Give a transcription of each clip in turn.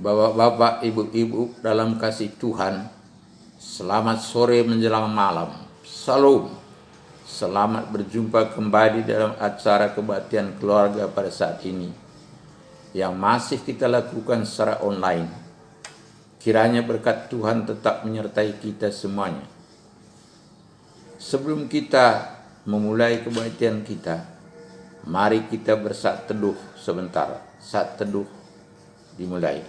Bapak-bapak, ibu-ibu dalam kasih Tuhan, selamat sore menjelang malam. Salam. Selamat berjumpa kembali dalam acara kebaktian keluarga pada saat ini yang masih kita lakukan secara online. Kiranya berkat Tuhan tetap menyertai kita semuanya. Sebelum kita memulai kebaktian kita, mari kita bersaat teduh sebentar. Saat teduh dimulai.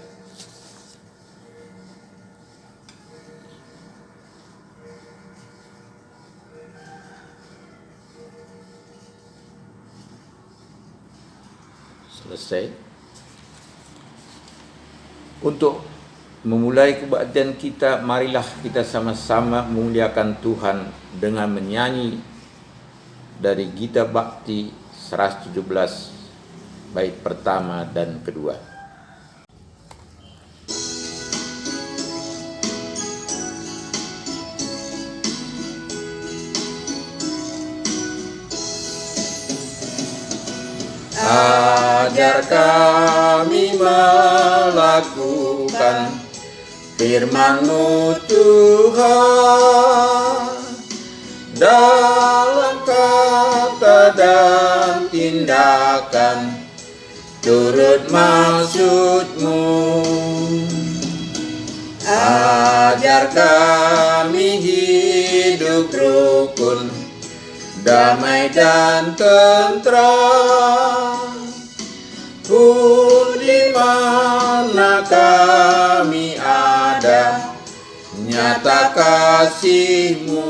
Selesai. Untuk memulai kebaktian kita, marilah kita sama-sama memuliakan Tuhan dengan menyanyi dari Gita Bakti 117 bait pertama dan kedua. Ajar kami melakukan firman-Mu Tuhan, dalam kata dan tindakan turut maksud-Mu. Ajar kami hidup rukun, damai dan tentram, pun di mana kami ada, nyata kasih-Mu.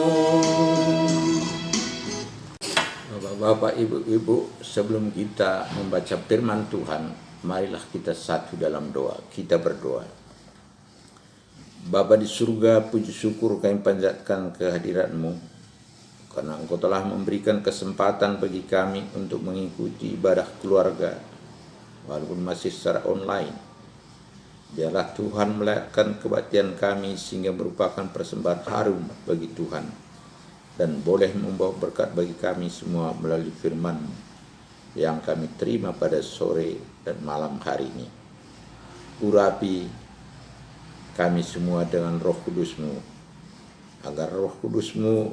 Bapak-bapak, ibu-ibu, sebelum kita membaca firman Tuhan, marilah kita satu dalam doa. Kita berdoa. Bapa di surga, puji syukur kami panjatkan kehadirat-Mu, karena Engkau telah memberikan kesempatan bagi kami untuk mengikuti ibadah keluarga, walaupun masih secara online. Biarlah Tuhan melayakkan kebaktian kami sehingga merupakan persembahan harum bagi Tuhan, dan boleh membawa berkat bagi kami semua melalui firman-Mu yang kami terima pada sore dan malam hari ini. Urapi kami semua dengan Roh Kudus-Mu, agar Roh Kudus-Mu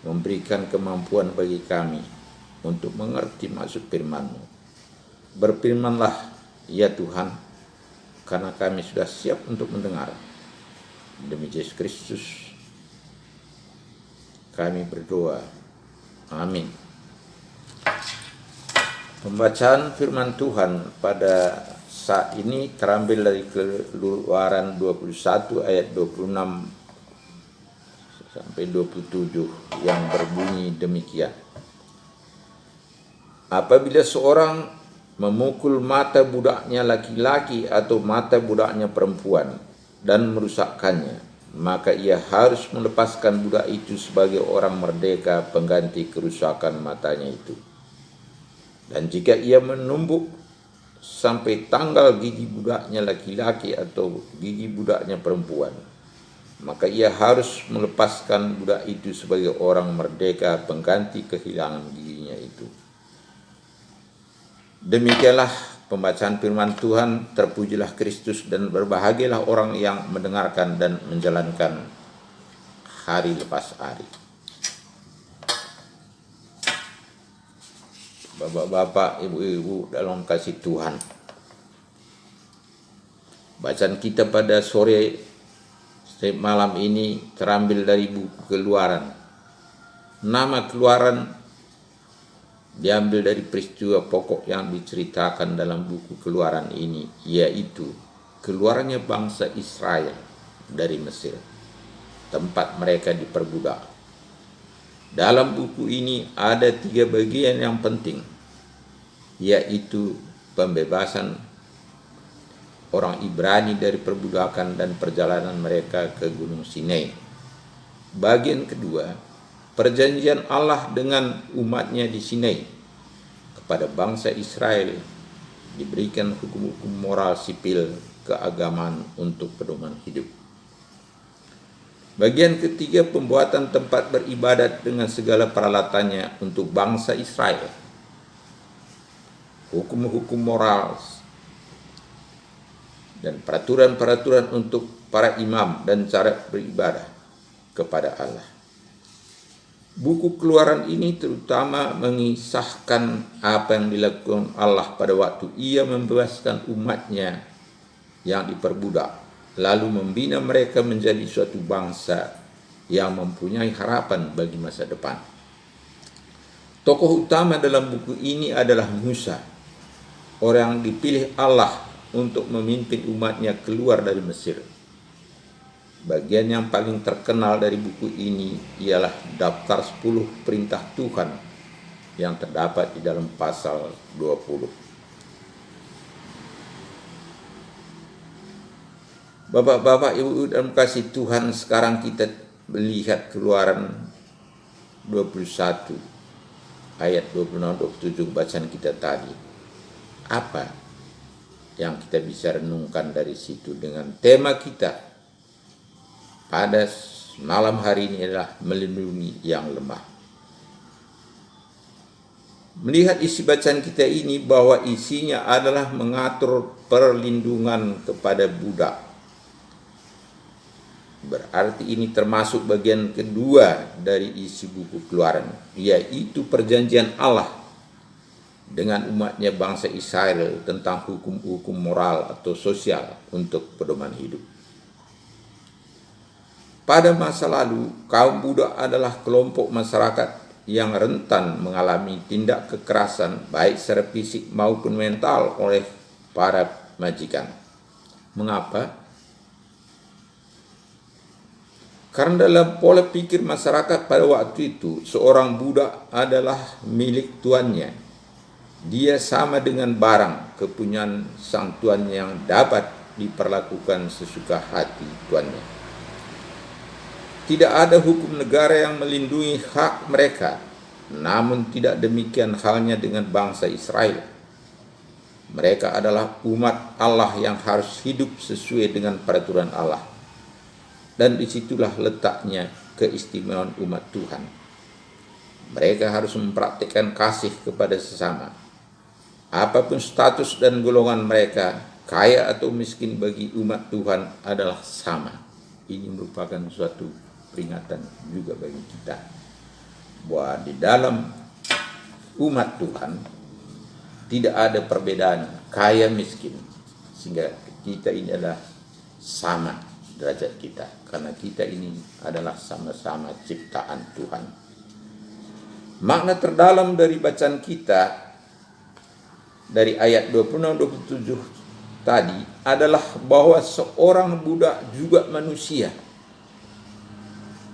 memberikan kemampuan bagi kami untuk mengerti maksud firman-Mu. Berfirmanlah, ya Tuhan, karena kami sudah siap untuk mendengar. Demi Yesus Kristus kami berdoa. Amin. Pembacaan firman Tuhan pada saat ini terambil dari Keluaran 21 ayat 26 sampai 27 yang berbunyi demikian. Apabila seorang memukul mata budaknya laki-laki atau mata budaknya perempuan dan merusakkannya, maka ia harus melepaskan budak itu sebagai orang merdeka pengganti kerusakan matanya itu. Dan jika ia menumbuk sampai tanggal gigi budaknya laki-laki atau gigi budaknya perempuan, maka ia harus melepaskan budak itu sebagai orang merdeka pengganti kehilangan giginya itu. Demikianlah pembacaan firman Tuhan. Terpujilah Kristus dan berbahagialah orang yang mendengarkan dan menjalankan hari lepas hari. Bapak-bapak, ibu-ibu dalam kasih Tuhan, bacaan kita pada sore malam ini terambil dari buku Keluaran. Nama Keluaran diambil dari peristiwa pokok yang diceritakan dalam buku Keluaran ini, yaitu keluarnya bangsa Israel dari Mesir, tempat mereka diperbudak. Dalam buku ini ada 3 bagian yang penting, yaitu pembebasan orang Ibrani dari perbudakan dan perjalanan mereka ke Gunung Sinai. Bagian kedua, perjanjian Allah dengan umatnya di Sinai. Kepada bangsa Israel diberikan hukum-hukum moral sipil keagamaan untuk pedoman hidup. Bagian ketiga, pembuatan tempat beribadat dengan segala peralatannya untuk bangsa Israel. Hukum-hukum moral dan peraturan-peraturan untuk para imam dan cara beribadah kepada Allah. Buku Keluaran ini terutama mengisahkan apa yang dilakukan Allah pada waktu Ia membebaskan umatnya yang diperbudak, lalu membina mereka menjadi suatu bangsa yang mempunyai harapan bagi masa depan. Tokoh utama dalam buku ini adalah Musa, orang yang dipilih Allah untuk memimpin umatnya keluar dari Mesir. Bagian yang paling terkenal dari buku ini ialah daftar 10 perintah Tuhan yang terdapat di dalam pasal 20. Bapak-bapak, ibu dan kasih Tuhan, sekarang kita melihat Keluaran 21 ayat 26-27 bacaan kita tadi. Apa yang kita bisa renungkan dari situ dengan tema kita pada malam hari ini adalah melindungi yang lemah. Melihat isi bacaan kita ini bahwa isinya adalah mengatur perlindungan kepada budak. Berarti ini termasuk bagian kedua dari isi buku Keluaran, yaitu perjanjian Allah dengan umatnya bangsa Israel tentang hukum-hukum moral atau sosial untuk pedoman hidup. Pada masa lalu, kaum budak adalah kelompok masyarakat yang rentan mengalami tindak kekerasan baik secara fisik maupun mental oleh para majikan. Mengapa? Karena dalam pola pikir masyarakat pada waktu itu, seorang budak adalah milik tuannya. Dia sama dengan barang kepunyaan sang tuan yang dapat diperlakukan sesuka hati tuannya. Tidak ada hukum negara yang melindungi hak mereka, namun tidak demikian halnya dengan bangsa Israel. Mereka adalah umat Allah yang harus hidup sesuai dengan peraturan Allah. Dan disitulah letaknya keistimewaan umat Tuhan. Mereka harus mempraktikkan kasih kepada sesama. Apapun status dan golongan mereka, kaya atau miskin, bagi umat Tuhan adalah sama. Ini merupakan suatu peringatan juga bagi kita bahwa di dalam umat Tuhan tidak ada perbedaan kaya miskin, sehingga kita ini adalah sama derajat kita, karena kita ini adalah sama-sama ciptaan Tuhan. Makna terdalam dari bacaan kita dari ayat 26-27 tadi adalah bahwa seorang budak juga manusia,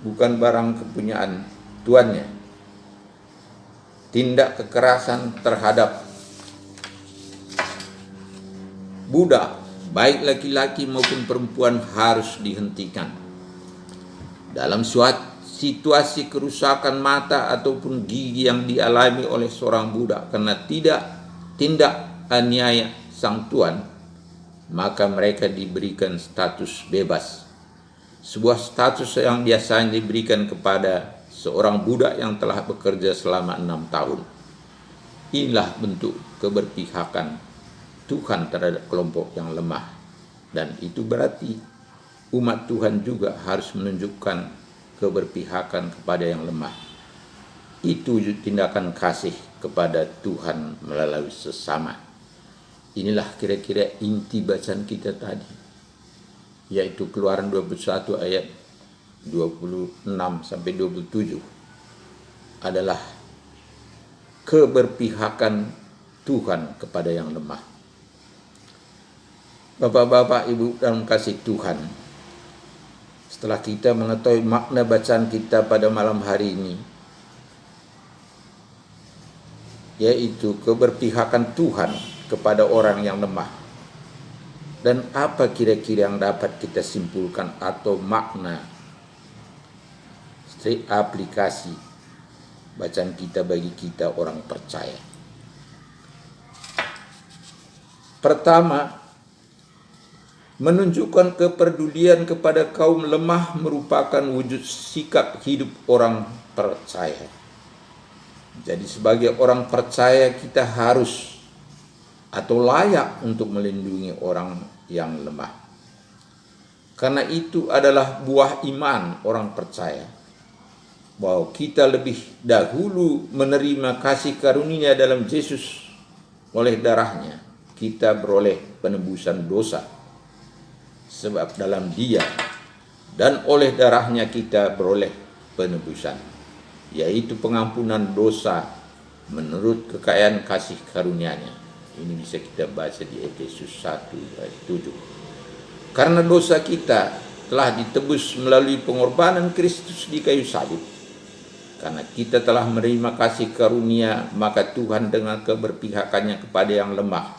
bukan barang kepunyaan tuannya. Tindak kekerasan terhadap budak, baik laki-laki maupun perempuan, harus dihentikan. Dalam suatu situasi kerusakan mata ataupun gigi yang dialami oleh seorang budak karena tindak aniaya sang tuan, maka mereka diberikan status bebas. Sebuah status yang biasanya diberikan kepada seorang budak yang telah bekerja selama 6 tahun. Inilah bentuk keberpihakan Tuhan terhadap kelompok yang lemah. Dan itu berarti umat Tuhan juga harus menunjukkan keberpihakan kepada yang lemah. Itu tindakan kasih kepada Tuhan melalui sesama. Inilah kira-kira inti bacaan kita tadi, yaitu Keluaran 21 ayat 26-27 adalah keberpihakan Tuhan kepada yang lemah. Bapak-bapak, ibu dalam kasih Tuhan, setelah kita mengetahui makna bacaan kita pada malam hari ini, yaitu keberpihakan Tuhan kepada orang yang lemah, dan apa kira-kira yang dapat kita simpulkan atau makna aplikasi bacaan kita bagi kita orang percaya. Pertama, menunjukkan kepedulian kepada kaum lemah merupakan wujud sikap hidup orang percaya. Jadi sebagai orang percaya kita harus atau layak untuk melindungi orang yang lemah. Karena itu adalah buah iman orang percaya, bahwa kita lebih dahulu menerima kasih karunia dalam Yesus. Oleh darahnya kita beroleh penebusan dosa, sebab dalam Dia dan oleh darahnya kita beroleh penebusan, yaitu pengampunan dosa menurut kekayaan kasih karunia-Nya. Ini bisa kita baca di Efesus 1 ayat 7. Karena dosa kita telah ditebus melalui pengorbanan Kristus di kayu salib. Karena kita telah menerima kasih karunia, maka Tuhan dengan keberpihakannya kepada yang lemah,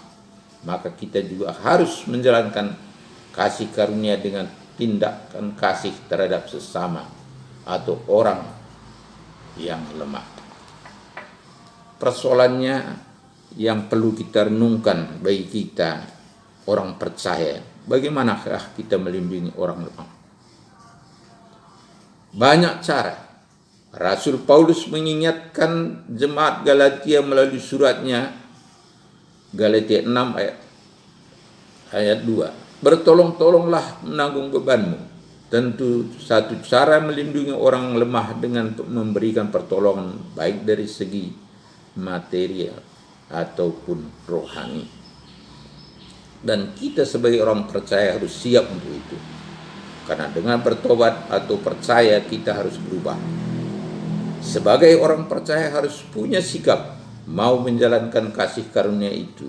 maka kita juga harus menjalankan kasih karunia dengan tindakan kasih terhadap sesama atau orang yang lemah. Persoalannya yang perlu kita renungkan bagi kita orang percaya, bagaimanakah kita melindungi orang lemah? Banyak cara. Rasul Paulus mengingatkan jemaat Galatia melalui suratnya Galatia 6 ayat 2. Bertolong-tolonglah menanggung bebanmu. Tentu satu cara melindungi orang lemah dengan memberikan pertolongan baik dari segi material ataupun rohani. Dan kita sebagai orang percaya harus siap untuk itu. Karena dengan bertobat atau percaya kita harus berubah. Sebagai orang percaya harus punya sikap mau menjalankan kasih karunia itu,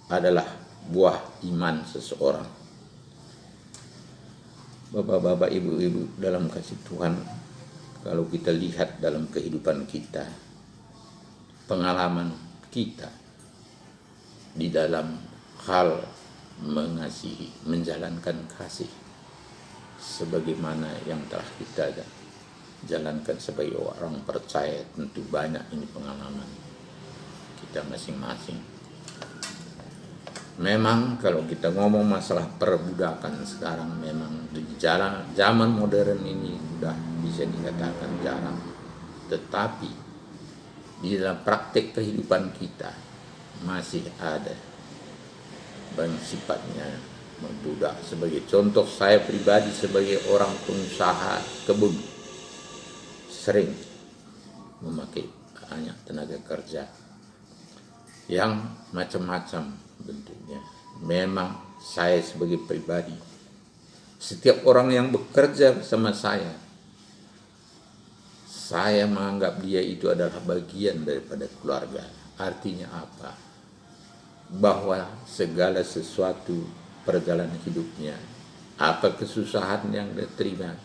adalah buah iman seseorang. Bapak-bapak, ibu-ibu dalam kasih Tuhan, kalau kita lihat dalam kehidupan kita, pengalaman kita di dalam hal mengasihi, menjalankan kasih sebagaimana yang telah kita jalankan sebagai orang percaya, tentu banyak ini pengalaman kita masing-masing. Memang kalau kita ngomong masalah perbudakan sekarang, memang di zaman modern ini sudah bisa dikatakan jarang. Tetapi di dalam praktek kehidupan kita masih ada yang sifatnya membudak. Sebagai contoh, saya pribadi sebagai orang pengusaha kebun sering memakai banyak tenaga kerja yang macam-macam bentuknya. Memang saya sebagai pribadi, setiap orang yang bekerja bersama saya menganggap dia itu adalah bagian daripada keluarga. Artinya apa? Bahwa segala sesuatu perjalanan hidupnya, apa kesusahan yang dia terima,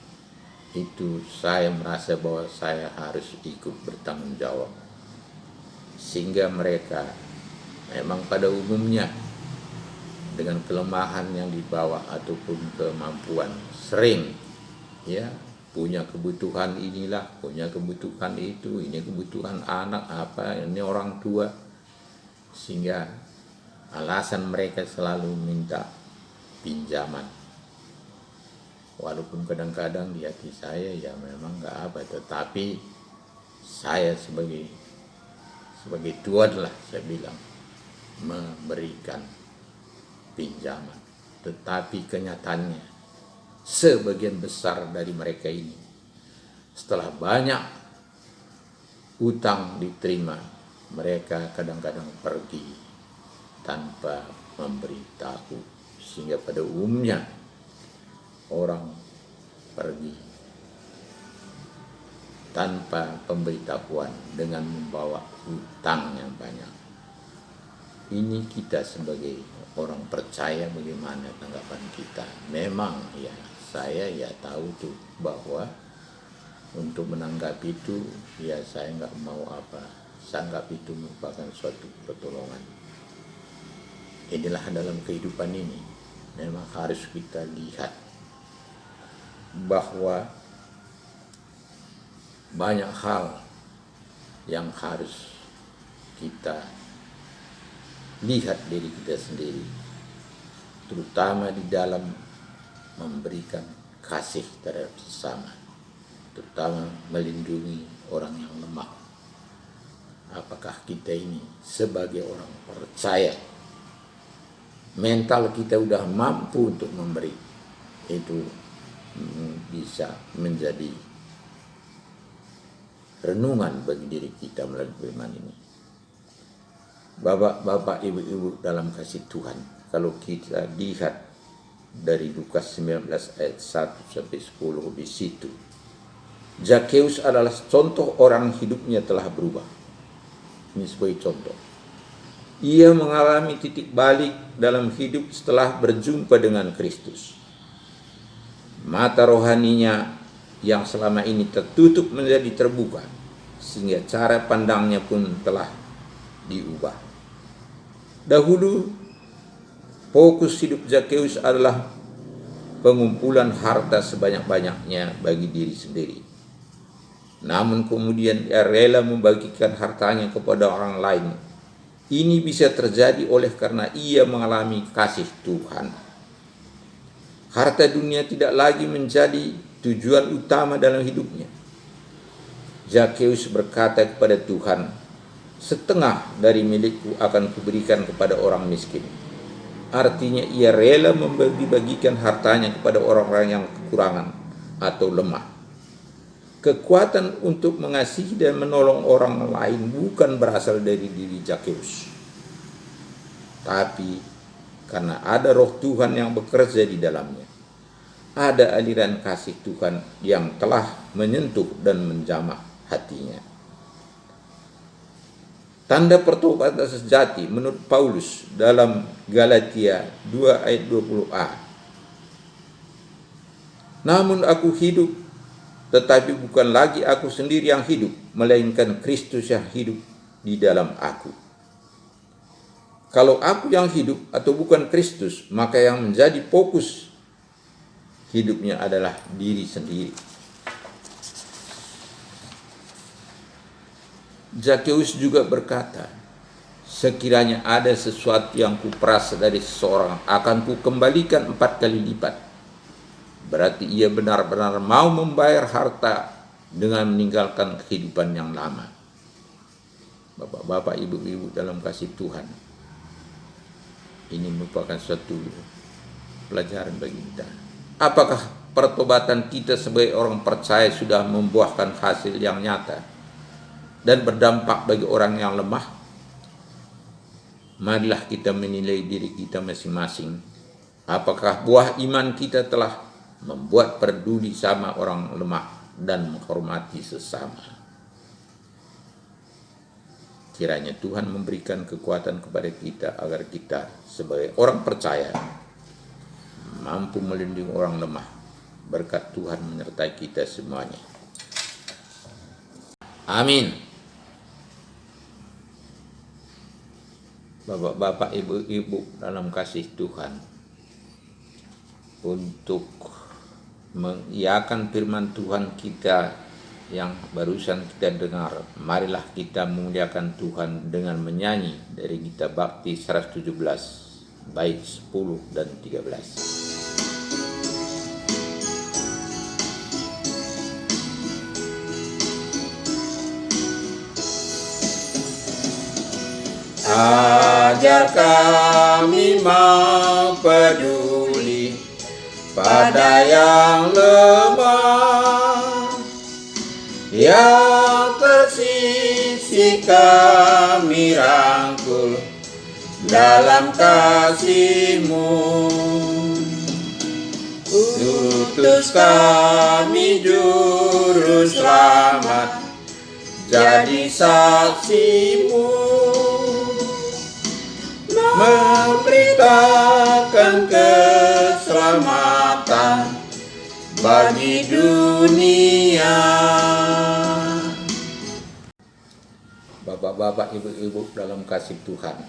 itu saya merasa bahwa saya harus ikut bertanggung jawab. Sehingga mereka memang pada umumnya dengan kelemahan yang dibawa ataupun kemampuan, sering ya punya kebutuhan inilah, punya kebutuhan itu, ini kebutuhan anak apa, ini orang tua, sehingga alasan mereka selalu minta pinjaman. Walaupun kadang-kadang di hati saya ya memang nggak apa, tetapi saya sebagai tuan lah, saya bilang memberikan pinjaman. Tetapi kenyataannya sebagian besar dari mereka ini setelah banyak utang diterima, mereka kadang-kadang pergi tanpa memberitahu, sehingga pada umumnya orang pergi tanpa pemberitahuan dengan membawa hutang yang banyak. Ini kita sebagai orang percaya, bagaimana tanggapan kita? Memang ya saya ya tahu tuh bahwa untuk menanggapi itu ya saya nggak mau apa, saya anggap itu merupakan suatu pertolongan. Inilah dalam kehidupan ini memang harus kita lihat bahwa banyak hal yang harus kita lihat diri kita sendiri, terutama di dalam memberikan kasih terhadap sesama, terutama melindungi orang yang lemah. Apakah kita ini sebagai orang percaya mental kita udah mampu untuk memberi, itu bisa menjadi renungan bagi diri kita melalui firman ini. Bapak-bapak, ibu-ibu dalam kasih Tuhan, kalau kita lihat dari Lukas 19 ayat 1 sampai 10 di situ, Zakheus adalah contoh orang hidupnya telah berubah. Ini sebagai contoh. Ia mengalami titik balik dalam hidup setelah berjumpa dengan Kristus. Mata rohaninya yang selama ini tertutup menjadi terbuka, sehingga cara pandangnya pun telah diubah. Dahulu fokus hidup Zakheus adalah pengumpulan harta sebanyak-banyaknya bagi diri sendiri. Namun kemudian ia rela membagikan hartanya kepada orang lain. Ini bisa terjadi oleh karena ia mengalami kasih Tuhan. Harta dunia tidak lagi menjadi tujuan utama dalam hidupnya. Zakheus berkata kepada Tuhan, "Setengah dari milikku akan kuberikan kepada orang miskin." Artinya ia rela membagi-bagikan hartanya kepada orang-orang yang kekurangan atau lemah. Kekuatan untuk mengasihi dan menolong orang lain bukan berasal dari diri Zakheus, tapi karena ada roh Tuhan yang bekerja di dalamnya. Ada aliran kasih Tuhan yang telah menyentuh dan menjamah hatinya. Tanda pertobatan sejati menurut Paulus dalam Galatia 2 ayat 20a. Namun aku hidup, tetapi bukan lagi aku sendiri yang hidup, melainkan Kristus yang hidup di dalam aku. Kalau aku yang hidup atau bukan Kristus, maka yang menjadi fokus hidupnya adalah diri sendiri. Zakheus juga berkata, "Sekiranya ada sesuatu yang kuperas dari seseorang, akan kukembalikan 4 kali lipat." Berarti ia benar-benar mau membayar harta dengan meninggalkan kehidupan yang lama. Bapak-bapak, ibu-ibu dalam kasih Tuhan, ini merupakan suatu pelajaran bagi kita. Apakah pertobatan kita sebagai orang percaya sudah membuahkan hasil yang nyata dan berdampak bagi orang yang lemah? Marilah kita menilai diri kita masing-masing. Apakah buah iman kita telah membuat peduli sama orang lemah dan menghormati sesama? Kiranya Tuhan memberikan kekuatan kepada kita agar kita sebagai orang percaya mampu melindungi orang lemah. Berkat Tuhan menyertai kita semuanya. Amin. Bapak-bapak, ibu-ibu dalam kasih Tuhan, untuk mengiyakan firman Tuhan kita yang barusan kita dengar, marilah kita memuliakan Tuhan dengan menyanyi dari Gita Bakti 117 bait 10 dan 13. Ajar kami mau peduli pada yang lemah, yang tersisih kami rangkul dalam kasih-Mu. Utus kami juru selamat, jadi saksi-Mu, memberitakan keselamatan bagi dunia. Bapak-bapak, ibu-ibu dalam kasih Tuhan,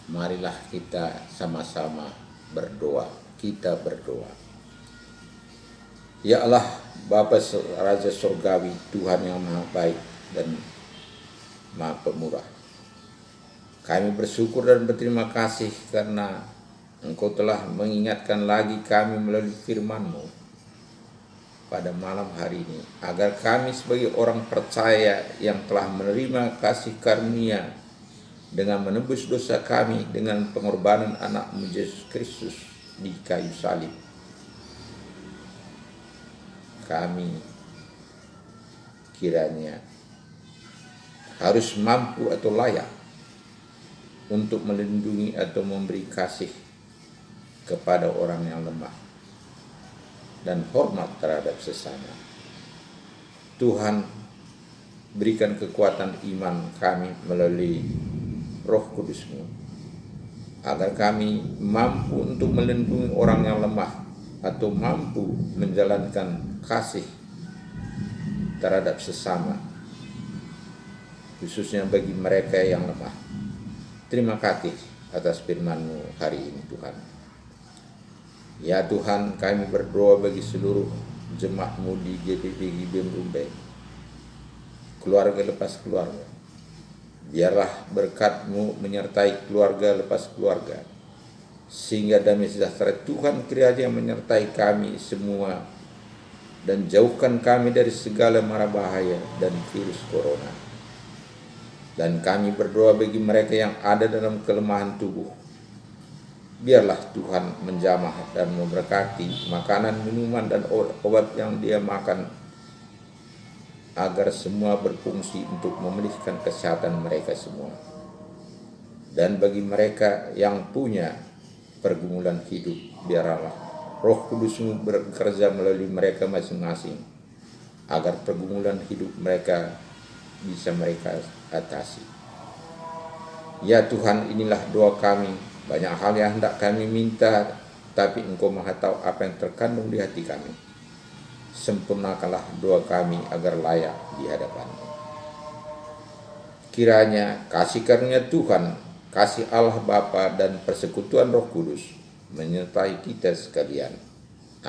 marilah kita sama-sama berdoa. Kita berdoa. Ya Allah, Bapa Raja Surgawi, Tuhan yang Maha Baik dan Maha Pemurah, kami bersyukur dan berterima kasih karena Engkau telah mengingatkan lagi kami melalui firman-Mu pada malam hari ini, agar kami sebagai orang percaya yang telah menerima kasih karunia dengan menebus dosa kami dengan pengorbanan anak-Mu Yesus Kristus di kayu salib. Kami kiranya harus mampu atau layak untuk melindungi atau memberi kasih kepada orang yang lemah dan hormat terhadap sesama. Tuhan, berikan kekuatan iman kami melalui Roh Kudus-Mu, agar kami mampu untuk melindungi orang yang lemah atau mampu menjalankan kasih terhadap sesama, khususnya bagi mereka yang lemah. Terima kasih atas firman-Mu hari ini, Tuhan. Ya Tuhan, kami berdoa bagi seluruh jemaat-Mu di GPP GBM Rumbai, keluarga lepas keluarga. Biarlah berkat-Mu menyertai keluarga lepas keluarga, sehingga damai sejahtera Tuhan kiranya menyertai kami semua dan jauhkan kami dari segala mara bahaya dan virus corona. Dan kami berdoa bagi mereka yang ada dalam kelemahan tubuh. Biarlah Tuhan menjamah dan memberkati makanan, minuman, dan obat yang dia makan, agar semua berfungsi untuk memulihkan kesehatan mereka semua. Dan bagi mereka yang punya pergumulan hidup, biarlah Roh Kudus-Mu bekerja melalui mereka masing-masing, agar pergumulan hidup mereka bisa mereka atasi. Ya Tuhan, inilah doa kami. Banyak hal yang hendak kami minta, tapi Engkau Maha tahu apa yang terkandung di hati kami. Sempurnakanlah doa kami agar layak di hadapan-Mu. Kiranya kasih karunia Tuhan, kasih Allah Bapa, dan persekutuan Roh Kudus menyertai kita sekalian.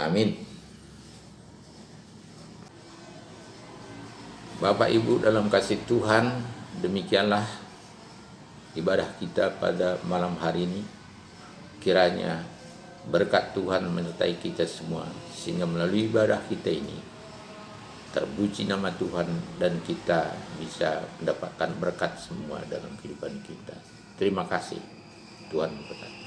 Amin. Bapak Ibu dalam kasih Tuhan, demikianlah ibadah kita pada malam hari ini. Kiranya berkat Tuhan menyertai kita semua, sehingga melalui ibadah kita ini terpuji nama Tuhan dan kita bisa mendapatkan berkat semua dalam kehidupan kita. Terima kasih. Tuhan memberkati.